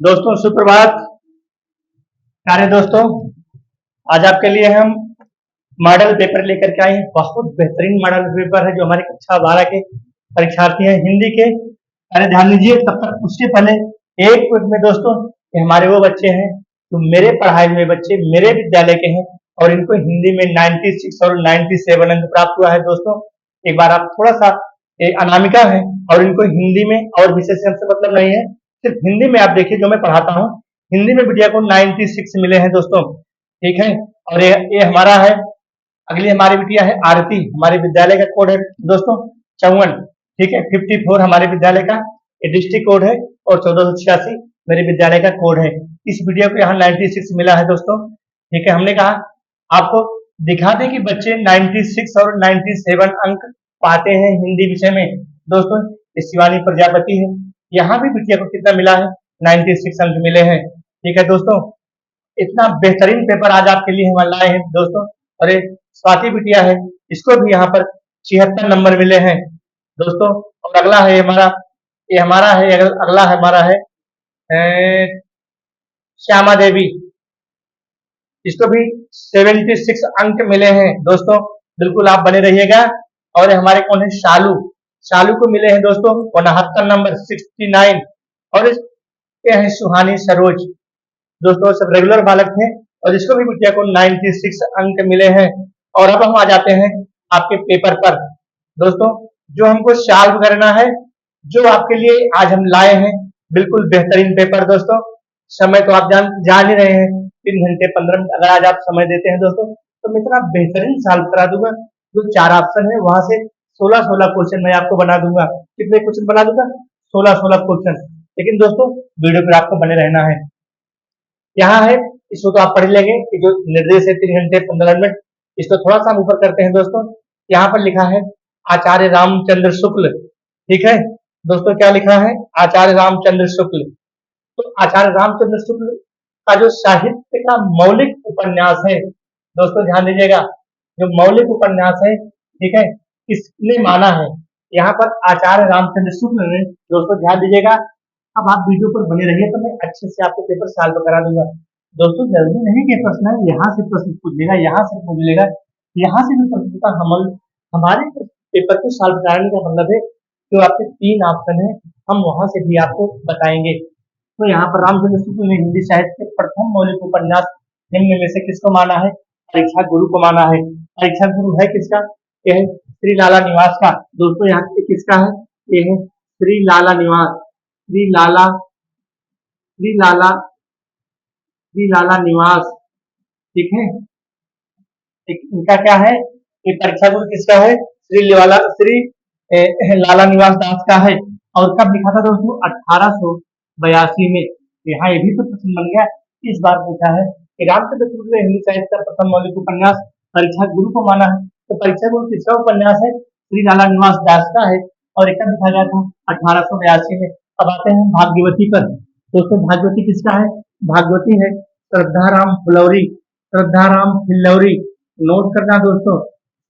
दोस्तों सुप्रभात। प्यारे दोस्तों, आज आपके लिए हम मॉडल पेपर लेकर के आए हैं। बहुत बेहतरीन मॉडल पेपर है जो हमारे कक्षा 12 के परीक्षार्थी हैं हिंदी के। अरे ध्यान दीजिए, तब तक उसके पहले एक मिनट में दोस्तों, ये हमारे वो बच्चे हैं जो मेरे पढ़ाए हुए बच्चे मेरे विद्यालय के हैं और इनको हिंदी में 96 और 97 अंक प्राप्त हुआ है। दोस्तों एक बार आप थोड़ा सा अनामिका है और इनको हिंदी में और विशेष अंक से मतलब नहीं है, सिर्फ हिंदी में आप देखिए जो मैं पढ़ाता हूँ, हिंदी में बिटिया को 96 मिले हैं दोस्तों। ठीक है, और ये हमारा है। अगली हमारी बिटिया है आरती, हमारे विद्यालय का कोड है दोस्तों 54। ठीक है, 54 हमारे विद्यालय का डिस्ट्रिक्ट कोड है और 1486 मेरे विद्यालय का कोड है। इस बिटिया को यहाँ 96 मिला है दोस्तों। ठीक है, हमने कहा आपको दिखा दें कि बच्चे 96 और 97 अंक पाते हैं हिंदी विषय में। दोस्तों ये शिवानी प्रजापति है, यहाँ भी बिटिया को कितना मिला है, 96 अंक मिले हैं। ठीक है दोस्तों, इतना बेहतरीन पेपर आज आपके लिए हम लाए हैं दोस्तों। और एक स्वाति बिटिया है, इसको भी यहाँ पर 76 नंबर मिले हैं दोस्तों। और अगला है हमारा, ये हमारा है अगला हमारा है श्यामा देवी, इसको भी 76 अंक मिले हैं दोस्तों। बिल्कुल आप बने रहिएगा। और हमारे कौन है, शालू, शालू को मिले हैं दोस्तों 69 नंबर 69। और ये है सुहानी सरोज, दोस्तों सब रेगुलर बालक थे और इसको भी बिटिया को 96 अंक मिले हैं। और अब हम आ जाते हैं आपके पेपर पर दोस्तों, जो हमको सॉल्व करना है, जो आपके लिए आज हम लाए हैं बिल्कुल बेहतरीन पेपर दोस्तों। समय तो आप जान ही रहे हैं, 3 घंटे 15 मिनट अगर आज आप समय देते हैं दोस्तों तो मैं इतना बेहतरीन सॉल्व करा दूंगा। जो 4 ऑप्शन है वहां से 16-16 क्वेश्चन मैं आपको बना दूंगा। कितने क्वेश्चन बना दूंगा, 16-16 क्वेश्चन। लेकिन दोस्तों वीडियो पर आपको बने रहना है। यहाँ है, इसको तो आप पढ़ लेंगे कि जो निर्देश है 3 घंटे 15 मिनट। इसको थोड़ा सा हम ऊपर करते हैं दोस्तों। यहाँ पर लिखा है आचार्य रामचंद्र शुक्ल। ठीक है दोस्तों, क्या लिखा है, आचार्य रामचंद्र शुक्ल। तो आचार्य रामचंद्र शुक्ल का जो साहित्य का मौलिक उपन्यास है दोस्तों, ध्यान दीजिएगा, जो मौलिक उपन्यास है, ठीक है, किसने माना है, यहाँ पर आचार्य रामचंद्र शुक्ल ने। दोस्तों ध्यान दीजिएगा, अब आप वीडियो पर बने रहिए तो मैं अच्छे से आपको पेपर सॉल्व करा दूंगा। दोस्तों जरूरी नहीं कि प्रश्न यहाँ से प्रश्न पूछ लेगा, यहाँ से पूछ लेगा, यहाँ से भी प्रश्न का हमारे पेपर को सॉल्व कराने का मतलब है जो आपके 3 ऑप्शन है हम वहां से भी आपको बताएंगे। तो यहाँ पर रामचंद्र शुक्ल ने हिंदी साहित्य के प्रथम मौलिक उपन्यास निम्न में से किसको माना है, परीक्षा गुरु को माना है। परीक्षा गुरु है किसका, ये है श्री लाला निवास का। दोस्तों यहाँ किसका है, ये है श्री लाला निवास, श्री लाला श्री लाला श्री लाला निवास। ठीक है, इनका क्या है, ये परीक्षा गुरु किसका है, श्री लाला निवास दास का है। और कब लिखा था दोस्तों, 1882 में। यहाँ ये भी तो प्रश्न बन गया, इस बार पूछा है कि रामचंद्र शुक्ल ने हिंदी साहित्य का प्रथम मौलिक उपन्यास परीक्षा गुरु को माना है। तो परीक्षा गुरु किसका उपन्यास है, श्री लाला निवास दास का है। और एक लिखा गया था 1882 में। अब आते हैं भाग्यवती पर। दोस्तों भाग्यवती किसका है, भाग्यवती है श्रद्धाराम फुलौरी, श्रद्धाराम फिल्लौरी। नोट करना दोस्तों,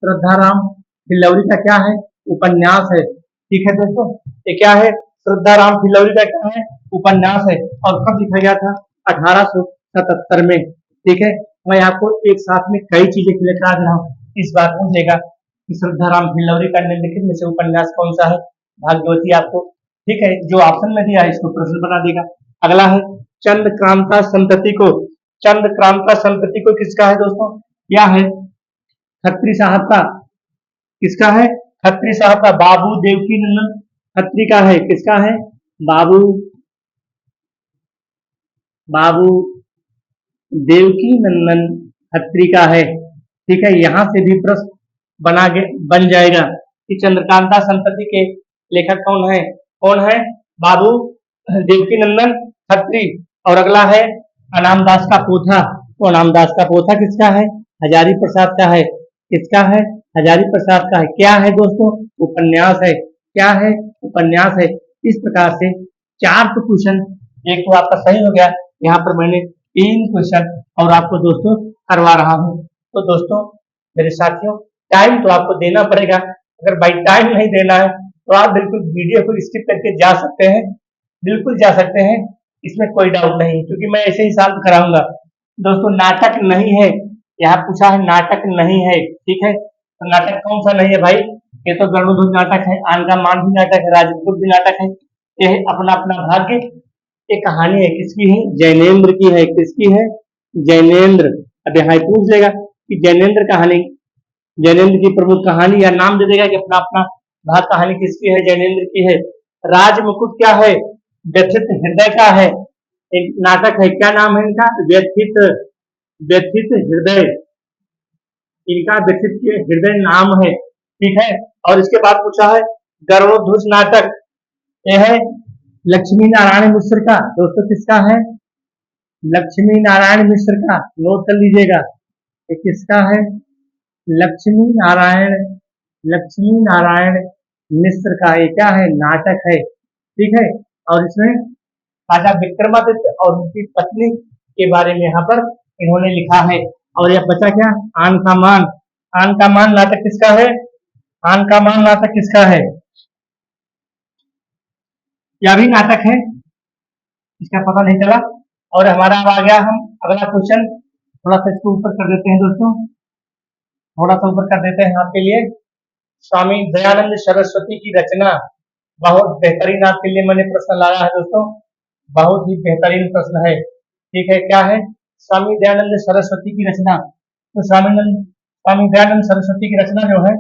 श्रद्धाराम फिल्लौरी का क्या है, उपन्यास है। ठीक है दोस्तों, ये क्या है, श्रद्धाराम फिल्लौरी का क्या है, उपन्यास है। और कब लिखा गया था, 1877 में। ठीक है, मैं आपको एक साथ में कई चीजें क्लियर करा दे रहा हूँ, इस बात को देगा कि श्रद्धाराम फिल्लौरी का निम्नलिखित में से उपन्यास कौन सा है, भाग्यवती आपको। ठीक है, जो ऑप्शन में दिया है इसको प्रश्न बना देगा। अगला है चंद्रकांता संतति को, चंद्रकांता संतति को किसका है दोस्तों, क्या है, खत्री साहब का। किसका है, खत्री साहब का, बाबू देवकी नंदन खत्री का है। किसका है, बाबू बाबू देवकी नंदन खत्री का है। ठीक है, यहां से भी प्रश्न बन जाएगा कि चंद्रकांता संतति के लेखक कौन है, बाबू देवकी नंदन खत्री। और अगला है अनामदास का पोथा। तो अनामदास का पोथा किसका है, हजारी प्रसाद का है। किसका है, हजारी प्रसाद का है। क्या है दोस्तों, उपन्यास है। क्या है, उपन्यास है। इस प्रकार से 4 तो क्वेश्चन, एक तो आपका सही हो गया, यहाँ पर मैंने 3 क्वेश्चन और आपको दोस्तों करवा रहा हूँ। तो दोस्तों मेरे साथियों, टाइम तो आपको देना पड़ेगा। अगर बाई टाइम नहीं देना है तो आप बिल्कुल वीडियो को स्किप करके जा सकते हैं, बिल्कुल जा सकते हैं। इसमें कोई डाउट नहीं, क्योंकि मैं ऐसे ही सॉल्व कराऊंगा। दोस्तों नाटक नहीं है, यहाँ पूछा है नाटक नहीं है, ठीक है। तो नाटक कौन सा नहीं है भाई? ये तो गरुड़ध्वज नाटक है, आन का मान भी नाटक है, राजपूत भी नाटक है। ये है अपना अपना भाग्य। ये कहानी है किसकी है? जैनेन्द्र की है। किसकी है? जैनेन्द्र। अब यहाँ पूछ देगा कि जैनेन्द्र कहानी, जैनेन्द्र की प्रमुख कहानी या नाम दे देगा कि अपना अपना भाग कहानी किसकी है? जैनेन्द्र की है। राज मुकुट क्या है? व्यथित हृदय का है। एक नाटक है, क्या नाम है इनका? व्यथित, व्यथित हृदय। इनका व्यथित हृदय नाम है, ठीक है। और इसके बाद पूछा है गरुड़ध्वज नाटक, यह है लक्ष्मी नारायण मिश्र का। दोस्तों किसका है? लक्ष्मी नारायण मिश्र का, नोट कर लीजिएगा। ये किसका है? लक्ष्मी नारायण, लक्ष्मी नारायण मिश्र का ये क्या है? नाटक है, ठीक है। और इसमें राजा विक्रमादित्य और उनकी पत्नी के बारे में यहाँ पर इन्होंने लिखा है। और यह बचा क्या? आन का मान। आन का मान नाटक किसका है? आन का मान नाटक किसका है? यह भी नाटक है, इसका पता नहीं चला। और हमारा अब आ गया, हम अगला क्वेश्चन थोड़ा सा इसको ऊपर कर देते हैं दोस्तों, थोड़ा सा ऊपर कर देते हैं आपके लिए। स्वामी दयानंद सरस्वती की रचना, बहुत बेहतरीन आपके लिए मैंने प्रश्न लाया है दोस्तों, बहुत ही बेहतरीन प्रश्न है, ठीक है। क्या है? स्वामी दयानंद सरस्वती की रचना। तो स्वामी दयानंद सरस्वती की रचना जो है,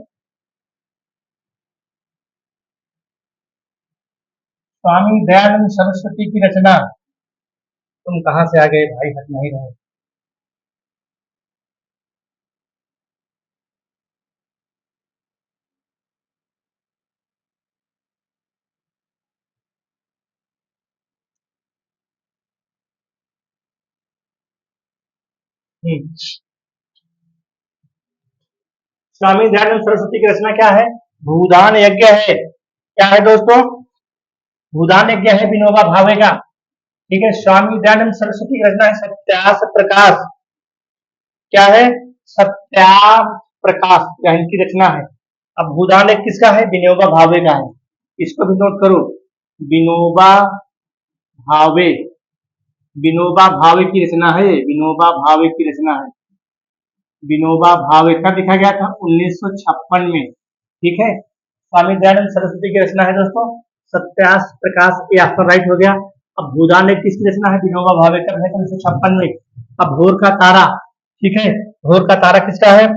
स्वामी दयानंद सरस्वती की रचना, तुम कहां से आ गए भाई, हट नहीं रहे। स्वामी दयानंद सरस्वती की रचना क्या है? भूदान यज्ञ है। क्या है दोस्तों? भूदान यज्ञ है विनोबा भावे का, ठीक है। स्वामी दयानंद सरस्वती की रचना है सत्यास प्रकाश। क्या है? सत्यास प्रकाश, यह इनकी रचना है। अब भूदान यज्ञ किसका है? विनोबा भावे का है। इसको भी नोट करो, विनोबा भावे, विनोबा भावे की रचना है, विनोबा भावे की रचना है। विनोबा भावे कब लिखा गया था? 1956 में, ठीक है। स्वामी दयानंद सरस्वती की रचना है दोस्तों सत्यास प्रकाश, ये आपका राइट हो गया। अब भूदान यज्ञ किसकी रचना है? विनोबा भावे कब है? 1956 में। अब भोर का तारा, ठीक है। भोर का तारा किसका है?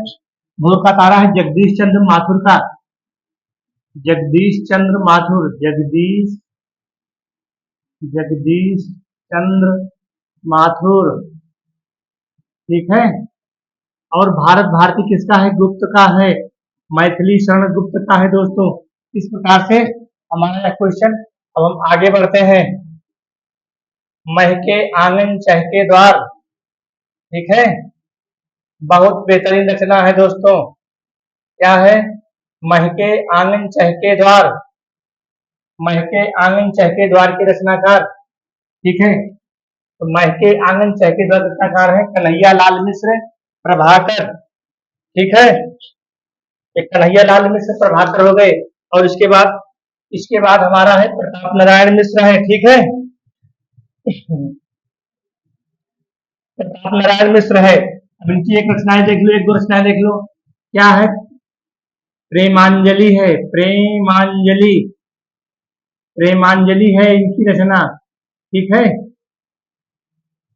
भोर का तारा है जगदीश चंद्र माथुर का, जगदीश चंद्र माथुर, जगदीश, जगदीश चंद्र माथुर, ठीक है। और भारत भारती किसका है? गुप्त का है, मैथिली शरण गुप्त का है दोस्तों। इस प्रकार से हमारा क्वेश्चन। अब हम आगे बढ़ते हैं। महके आंगन चहके द्वार, ठीक है, बहुत बेहतरीन रचना है दोस्तों। क्या है? महके आंगन चहके द्वार, महके आंगन चहके द्वार के रचनाकार, ठीक है। तो महके आंगन चहके द्वार रचनाकार है कन्हैया लाल मिश्र प्रभाकर, ठीक है। एक कन्हैया लाल मिश्र प्रभाकर हो गए। और इसके बाद हमारा है प्रताप नारायण मिश्र है, ठीक है। प्रताप नारायण मिश्र है। अब इनकी एक रचनाएं देख लो, एक दो रचनाएं देख लो। क्या है? प्रेमांजलि है, प्रेमांजलि, प्रेमांजलि है इनकी रचना, ठीक है।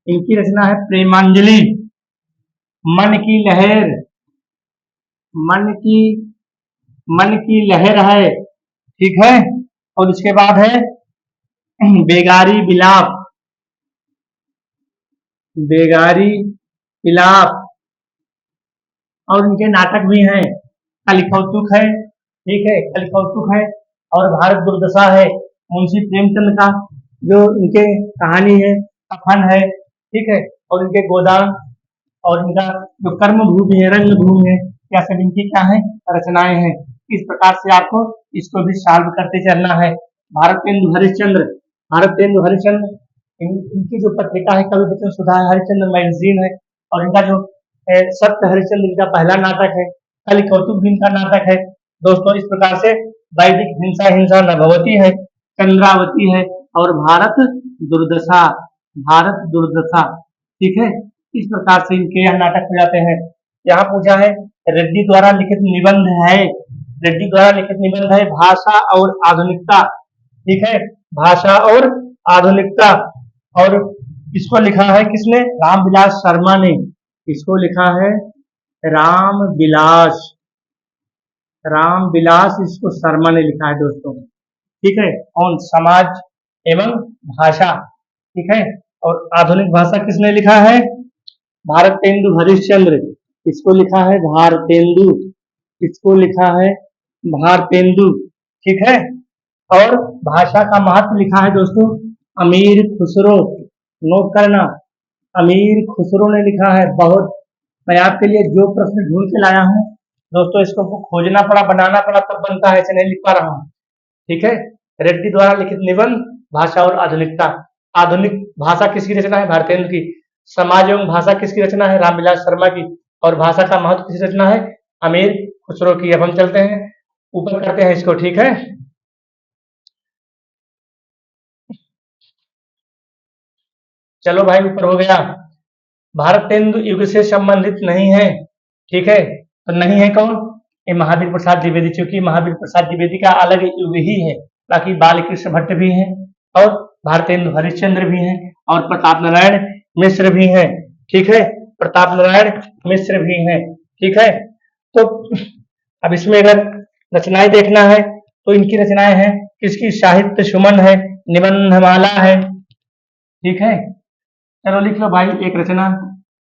इनकी रचना है प्रेमांजलि। मन की लहर, मन की, मन की लहर है, ठीक है। और इसके बाद है बेगारी बिलाप, बेगारी बिलाप। और इनके नाटक भी हैं, कलिकौतुक है, ठीक है, कलिकौतुक है। और भारत दुर्दशा है, मुंशी प्रेमचंद का जो इनके कहानी है, कफन है, ठीक है। और इनके गोदान और इनका जो कर्म भूमि है, रंग भूमि है, क्या सब इनकी क्या है? रचनाएं हैं। इस प्रकार से आपको इसको भी सॉल्व करते चलना है। भारतेंदु हरिश्चंद्र, भारतेंदु हरिश्चंद्र, इनकी जो पत्रिका है कवि वचन सुधा हरिश्चंद्र मैगजीन है। और इनका जो सत्य हरिश्चंद्र इनका पहला नाटक है, कलिकौतुक भी इनका नाटक है दोस्तों। इस प्रकार से वैदिक हिंसा, हिंसा नभवती है, चंद्रावती है, और भारत दुर्दशा, भारत दुर्दशा। ठीक है, इस प्रकार से इनके यहाँ नाटक हो जाते हैं। यहाँ पूछा है रेड्डी द्वारा लिखित निबंध है, रेड्डी द्वारा लिखित निबंध है भाषा और आधुनिकता। ठीक है, भाषा और आधुनिकता। और इसको लिखा है किसने? रामविलास शर्मा ने। इसको लिखा है रामविलास, रामविलास इसको शर्मा ने लिखा है दोस्तों। ठीक है, और समाज एवं भाषा। ठीक है, और आधुनिक भाषा किसने लिखा है? भारतेंदु हरिश्चंद्र। इसको लिखा है भारतेंदु, इसको लिखा है भारतेंदु। ठीक है, और भाषा का महत्व लिखा है दोस्तों अमीर खुसरो। नोट करना, अमीर खुसरो ने लिखा है। बहुत, मैं आपके लिए जो प्रश्न ढूंढ के लाया हूँ दोस्तों, इसको खोजना पड़ा, बनाना पड़ा, तब बनता है, ऐसे नहीं लिख पा रहा हूँ। ठीक है, रेड्डी द्वारा लिखित निबंध भाषा और आधुनिकता। आधुनिक भाषा किसकी रचना है? भारतेंदु की। समाज एवं भाषा किसकी रचना है? रामविलास शर्मा की। और भाषा का महत्व किसकी रचना है? अमीर खुसरो की। अब हम चलते हैं ऊपर, करते हैं इसको। ठीक है, चलो भाई, ऊपर हो गया। भारतेंदु युग से संबंधित नहीं है। ठीक है, तो नहीं है कौन? ये महावीर प्रसाद द्विवेदी, क्योंकि महावीर प्रसाद द्विवेदी का अलग युग ही है। बाकी बालकृष्ण भट्ट भी हैं, और भारतेंदु हरिश्चंद्र भी हैं, और प्रताप नारायण मिश्र भी हैं। ठीक है, प्रताप नारायण मिश्र भी हैं। ठीक है, तो अब इसमें अगर रचनाएं देखना है तो इनकी रचनाएं हैं किसकी? साहित्य सुमन है, निबंधमाला है। ठीक है, चलो लिख लो भाई एक रचना।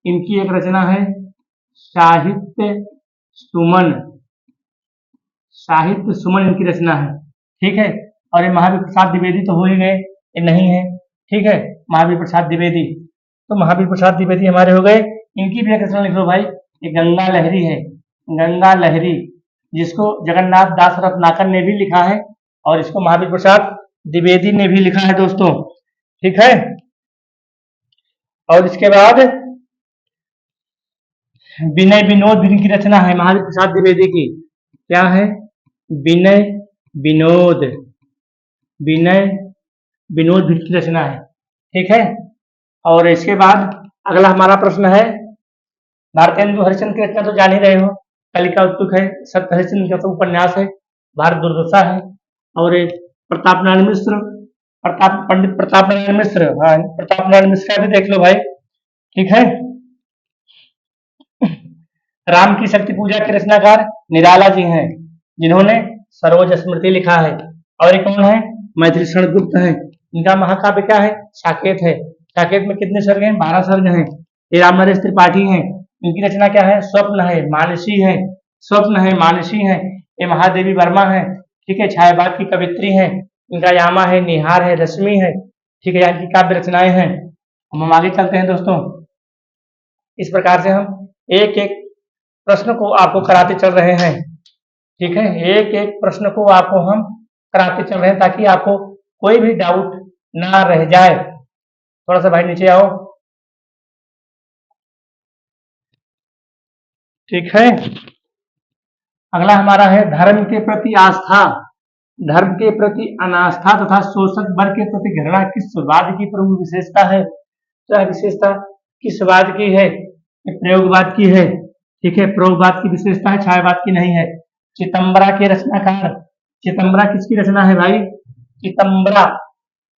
इनकी एक रचना है साहित्य सुमन, साहित्य सुमन इनकी रचना है। ठीक है, और ये महावीर प्रसाद द्विवेदी तो हो ही गए, ये नहीं है। ठीक है, महावीर प्रसाद द्विवेदी, तो महावीर प्रसाद द्विवेदी हमारे हो गए। इनकी भी एक रचना लिख लो भाई, ये गंगा लहरी है, गंगा लहरी, जिसको जगन्नाथ दास रत्नाकर ने भी लिखा है, और इसको महावीर प्रसाद द्विवेदी ने भी लिखा है दोस्तों। ठीक है, और इसके बाद विनय विनोद भी इनकी रचना है महावीर प्रसाद द्विवेदी की। क्या है? विनय विनोद, विनय विनोद भी की रचना है। ठीक है, और इसके बाद अगला हमारा प्रश्न है, भारतेंदु हरिश्चंद्र की रचना तो जान ही रहे हो, कलिका उत्तुक है, सत्य हरिश्चंद्र का तो उपन्यास है, भारत दुर्दशा है, और प्रताप नारायण मिश्र, पंडित प्रताप नारायण मिश्र, हाँ प्रताप नारायण मिश्र का भी देख लो भाई। ठीक है, राम की शक्ति पूजा के रचनाकार निराला जी हैं, जिन्होंने सरोज स्मृति लिखा है। और ये कौन है? मैथिली शरण गुप्त है। इनका महाकाव्य क्या है? साकेत है। साकेत में कितने सर्ग हैं? 12 सर्ग हैं। ये रामनरेश त्रिपाठी हैं। इनकी रचना क्या है? स्वप्न है, मानसी है, स्वप्न है, मानसी है। ये महादेवी वर्मा है। ठीक है, छायावाद की कवित्री है। इनका यामा है, निहार है, रश्मि है। ठीक है, यहाँ की काव्य रचनाएं हैं। हम आगे चलते हैं दोस्तों। इस प्रकार से हम एक एक प्रश्न को आपको कराते चल रहे हैं। ठीक है, एक एक प्रश्न को आपको हम कराते चल रहे हैं, ताकि आपको कोई भी डाउट ना रह जाए। थोड़ा सा भाई नीचे आओ। ठीक है, अगला हमारा है धर्म के प्रति आस्था, धर्म के प्रति अनास्था तथा शोषक वर्ग के प्रति घृणा किस वाद की प्रमुख विशेषता है? तो यह विशेषता किस वाद की है? प्रयोगवाद की है। ठीक है, प्रयोगवाद की विशेषता है, छायावाद की नहीं है। चितंबरा के रचनाकार, चितंबरा किसकी रचना है भाई? चितंबरा,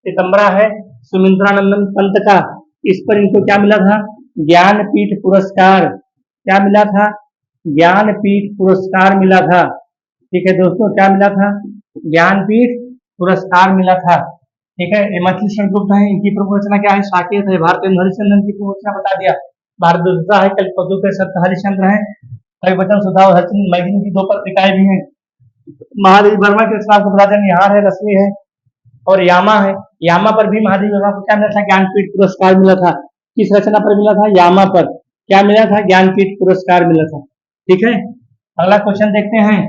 चितंबरा है सुमिंद्रानंदन पंत का। इस पर इनको क्या मिला था? ज्ञानपीठ पुरस्कार। क्या मिला था? ज्ञानपीठ पुरस्कार मिला था। ठीक है दोस्तों, क्या मिला था? ज्ञानपीठ पुरस्कार मिला था। ठीक है, ये मैथिली शरण गुप्त है। इनकी प्रमुख रचना क्या है? साकेत है। भारतेंदु हरिश्चंद्र की प्रमुख रचना बता दिया, भारत दुर्दशा है, कल्पतरु के सत्य हरिश्चंद्र है, कविवचन सुधा और हरिश्चंद्र मैगजीन की 2 पत्रिकाएं भी हैं। महादेवी वर्मा की रचना आपको बता दें, निहार है, रश्मि है, और यामा है। यामा पर भी महादेवी वर्मा को क्या मिला था? ज्ञानपीठ पुरस्कार मिला था। किस रचना पर मिला था? यामा पर। क्या मिला था? ज्ञानपीठ पुरस्कार मिला था। ठीक है, अगला क्वेश्चन देखते हैं।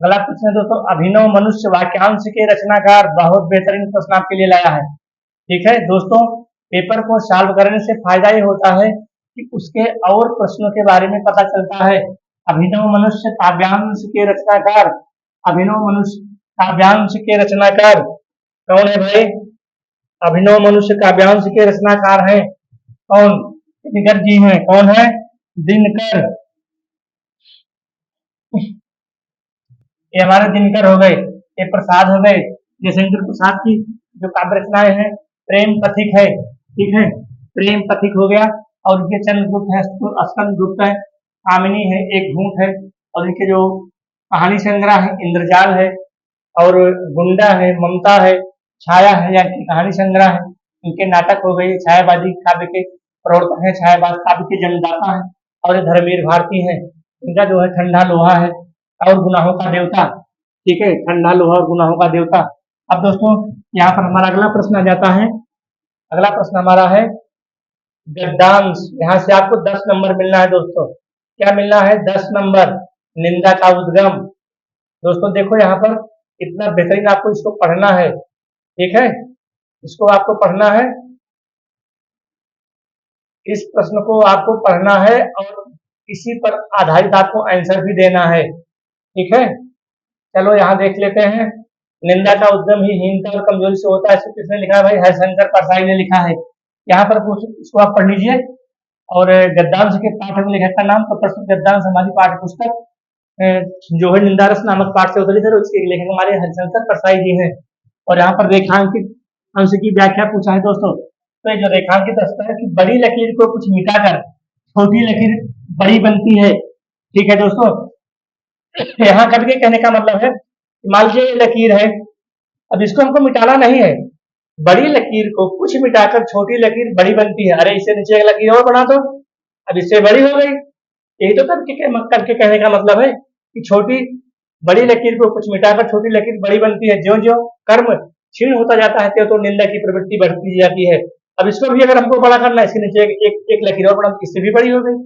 अगला क्वेश्चन है दोस्तों, अभिनव मनुष्य वाक्यांश के रचनाकार। बहुत बेहतरीन प्रश्न आपके लिए लाया है। ठीक है दोस्तों, पेपर को सॉल्व करने से फायदा ये होता है कि उसके और प्रश्नों के बारे में पता चलता है। अभिनव मनुष्य काव्यांश के रचनाकार अभिनव मनुष्य काव्यांश के रचनाकार कौन है भाई? अभिनव मनुष्य काव्यांश के रचनाकार हैं कौन? दिनकर जी हैं। कौन है? दिनकर। ये हमारे दिनकर हो गए, ये प्रसाद हो गए। जयशंकर प्रसाद की जो काव्य रचनाएं हैं, प्रेम पथिक है, ठीक है, प्रेम पथिक हो गया। और इनके चंद्रगुप्त है, स्कंदगुप्त है, कामिनी है, एक घूंट है। और इनके जो कहानी संग्रह है, इंद्रजाल है, और गुंडा है, ममता है, छाया है, या इनकी कहानी संग्रह है। इनके नाटक हो गए, छायावादी काव्य के प्रवर्तक है, छायावाद काव्य के जन्मदाता है। और ये धर्मवीर भारती है। इनका जो है ठंडा लोहा है और गुनाहों का देवता, ठीक है, ठंडा लोहा और गुनाहों का देवता। अब दोस्तों यहाँ पर हमारा अगला प्रश्न आ जाता है। अगला प्रश्न हमारा है गद्यांश। यहाँ से आपको 10 नंबर मिलना है दोस्तों। क्या मिलना है? 10 नंबर। निंदा का उद्गम। दोस्तों देखो यहाँ पर कितना बेहतरीन आपको इसको पढ़ना है, ठीक है, इसको आपको पढ़ना है, इस प्रश्न को आपको पढ़ना है और इसी पर आधारित आपको आंसर भी देना है, ठीक है। चलो यहाँ देख लेते हैं। निंदा का उद्गम ही हीनता और कमजोरी से होता है, इसको किसने लिखा है भाई? हरिशंकर परसाई ने लिखा है। यहाँ पर इसको आप पढ़ लीजिए। और गद्यांश के पाठक लेखक का नाम, तो प्रस्तुत गद्यांश हमारी पाठ्य पुस्तक जो है निंदारस नामक पाठ से उतरी है, उसके लेखक हमारे हरिशंकर परसाई जी हैं। और यहाँ पर रेखांकित अंश की व्याख्या पूछा है दोस्तों। तो ये जो रेखांकित अंश है कि बड़ी लकीर को कुछ मिटाकर छोटी लकीर बड़ी बनती है, ठीक है दोस्तों। यहाँ करके कहने का मतलब है, मान लीजिए ये लकीर है, अब इसको हमको मिटाना नहीं है, बड़ी लकीर को कुछ मिटाकर छोटी लकीर बड़ी बनती है। अरे इससे नीचे एक लकीर और बढ़ा दो, अब इससे बड़ी हो गई। यही तो करके कहने का मतलब है कि छोटी बड़ी लकीर को कुछ मिटाकर छोटी लकीर बड़ी बनती है। ज्यो ज्यो कर्म क्षीण होता जाता है त्यों तो निंदा की प्रवृत्ति बढ़ती जाती है। अब इसको भी अगर हमको बड़ा करना है, इसके नीचे एक लकीर और बढ़ा, इससे भी बड़ी हो गई।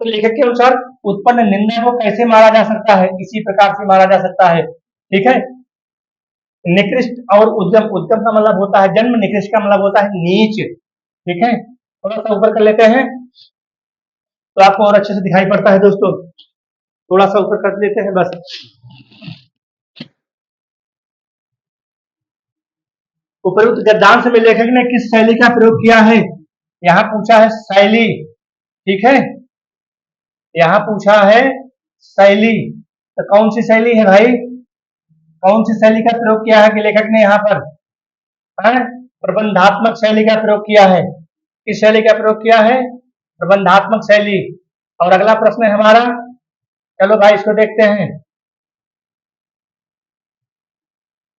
तो लेखक के अनुसार उत्पन्न निंदा को कैसे मारा जा सकता है? इसी प्रकार से मारा जा सकता है, ठीक है। निकृष्ट और उद्यम, उद्यम का मतलब होता है जन्म, निकृष्ट का मतलब होता है नीच, ठीक है। थोड़ा सा ऊपर कर लेते हैं तो आपको और अच्छे से दिखाई पड़ता है दोस्तों। थोड़ा सा ऊपर कर लेते हैं बस। उपयुक्त गद्यांश में लेखक ने किस शैली का प्रयोग किया है? यहाँ पूछा है शैली, ठीक है, यहाँ पूछा है शैली। तो कौन सी शैली है भाई? कौन सी शैली का प्रयोग किया है कि लेखक ने यहाँ पर? प्रबंधात्मक शैली का प्रयोग किया है। किस शैली का प्रयोग किया है? प्रबंधात्मक शैली। और अगला प्रश्न है हमारा, चलो भाई इसको देखते हैं।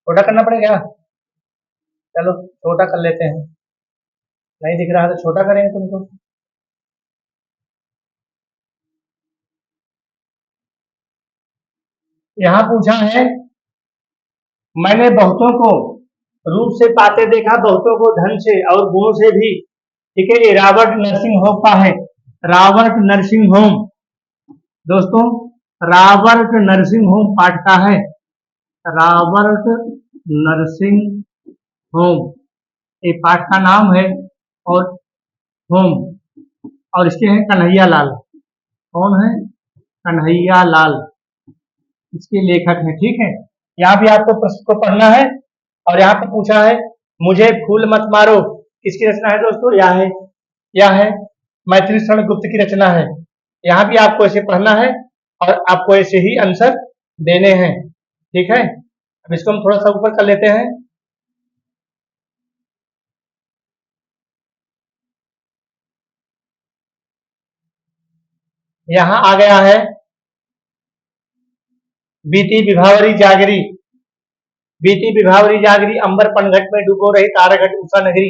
छोटा करना पड़ेगा, चलो छोटा कर लेते हैं। नहीं दिख रहा तो छोटा करेंगे तुमको। यहाँ पूछा है, मैंने बहुतों को रूप से पाते देखा, बहुतों को धन से और गुणों से भी, ठीक है। ये रॉबर्ट नर्सिंग होम का है, रॉबर्ट नर्सिंग होम दोस्तों, रॉबर्ट नर्सिंग होम पाठ का है, रॉबर्ट नर्सिंग होम ये पाठ का नाम है। और होम, और इसके हैं कन्हैया लाल। कौन है? कन्हैया लाल इसके लेखक हैं, ठीक है। यहाँ भी आपको प्रश्न को पढ़ना है। और यहाँ पर पूछा है मुझे फूल मत मारो, किसकी रचना है दोस्तों? यह है मैथिली शरण गुप्त की रचना है। यहाँ भी आपको ऐसे पढ़ना है और आपको ऐसे ही आंसर देने हैं, ठीक है। अब इसको हम थोड़ा सा ऊपर कर लेते हैं। यहाँ आ गया है, बीती विभावरी जागरी, बीती विभावरी जागरी, अंबर पनघट में डूबो रही ताराघट उषा नगरी।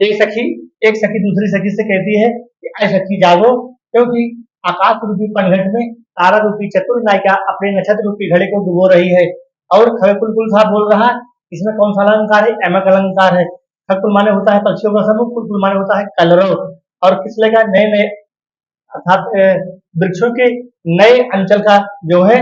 एक सखी दूसरी सखी से कहती है कि ऐ सखी जागो, क्योंकि आकाश रूपी पनघट में तारा रूपी चतुर नायिका अपने नक्षत्र रूपी घड़े को डुबो रही है। और खकुलकुल साहब बोल रहा है, इसमें कौन सा अलंकार है? एमक अलंकार है। खकुल माने होता है पक्षियों का समूह, कुलकुल माने होता है कलरव। और किस लगा? नए नए, अर्थात वृक्षों के नए अंचल का जो है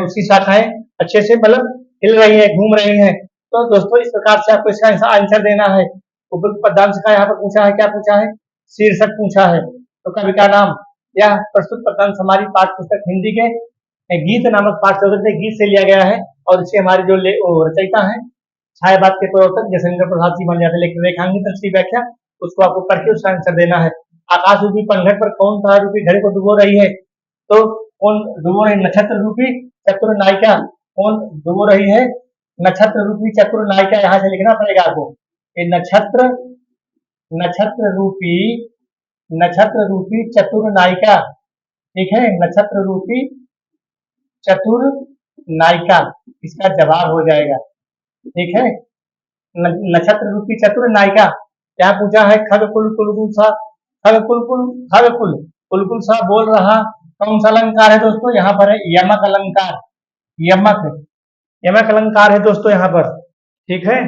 उसकी शाखाएं अच्छे से मतलब हिल रही है, घूम रही है। तो दोस्तों इस प्रकार से आपको इसका आंसर देना है। उपयुक्त पदांश का यहाँ पर पूछा है, क्या पूछा है? शीर्षक पूछा है। तो कवि का नाम, यह प्रस्तुत पदांश हमारी पाठ्य पुस्तक हिंदी के गीत नामक पाठ चौधरी से गीत से लिया गया है और इसके हमारे जो रचयिता है छायावाद के प्रवर्तक जसविंद्र प्रसाद सिंह बन जाते, लेकिन रेखांकित की व्याख्या उसको आपको पढ़ के उसका आंसर देना है। आकाश रूपी पंखट पर कौन सा रूपी घड़ी को डुबो रही है? तो कौन डुबो रही? नक्षत्र रूपी चतुर नायिका। कौन डुबो रही है? नक्षत्र रूपी चतुर नायिका। यहाँ से लिखना पड़ेगा आपको कि नक्षत्र नक्षत्र रूपी नक्षत्र रूपी चतुर नायिका। ठीक है, नक्षत्र रूपी चतुर नायिका इसका जवाब हो जाएगा। ठीक है, नक्षत्र रूपी चतुर नायिका। क्या पूछा है? खग कुल कुलकुल सा, खग कुल कुल खग कुल कुलकुल सा बोल रहा कौन सा अलंकार है दोस्तों? यहाँ पर है यमक अलंकार। यमक यमक अलंकार है दोस्तों यहाँ पर। ठीक है,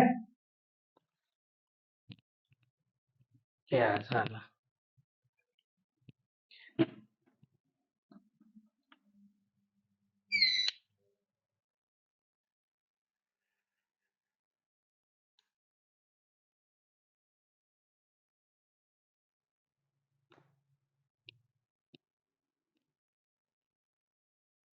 क्या साला